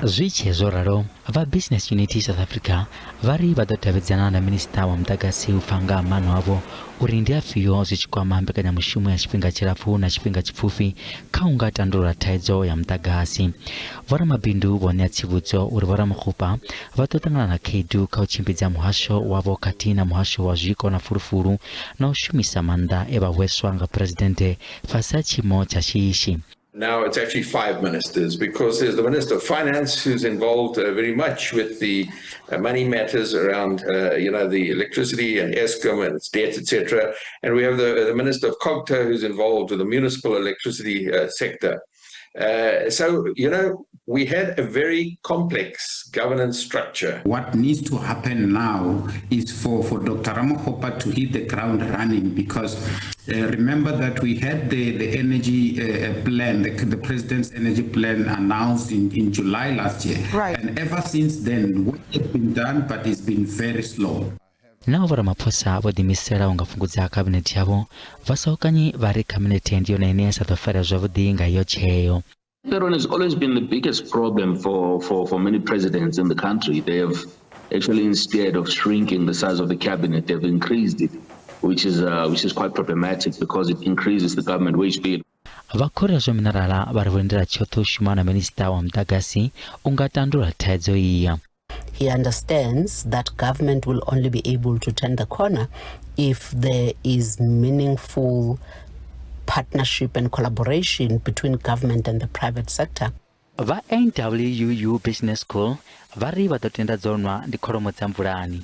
Zwiche zoralo va business unity South Africa vari vadotavedzana na minista wa mudagasi ufanga mano avo uri ndi afio zichikwama mbekanyamushumo ya chipinga chilapfu na chipinga chipfupi kha tandula thaidzo ya mudagasi. Varamabindu vone atsivutso uri varamukhupa vatotangana na khedu kha uchimbidza muhasho wavo kati na muhasho wa zwiko na fulufulu na ushumisa manda evahweswa nga presidente fasa chimo cha shiishi. Now it's actually 5 ministers, because there's the Minister of Finance who's involved very much with the money matters around, the electricity and Eskom and its debt, etc. And we have the Minister of Cogta who's involved with the municipal electricity sector. We had a very complex governance structure. What needs to happen now is for Dr. Ramokgopa to hit the ground running, because remember that we had the energy plan, the president's energy plan announced in July last year. Right. And ever since then, work has been done, but it's been very slow. Nao varamaphosa vodimisela ungafungudza cabinet yavo vasaukanyi vari cabinet ndiyo naenesa tofera zvavudi nga iyo cheyo. Veron has always been the biggest problem for many presidents in the country. They have actually, instead of shrinking the size of the cabinet, they've increased it, which is quite problematic because it increases the government wage bill. Vakora zvominarala vari voendera chotho shumana minista wa mudagasi ungatandula thaidzo iya. He understands that government will only be able to turn the corner if there is meaningful partnership and collaboration between government and the private sector. Va NWUU Business School vari vatotenda dzonwa ndi kholomo dza mvulani.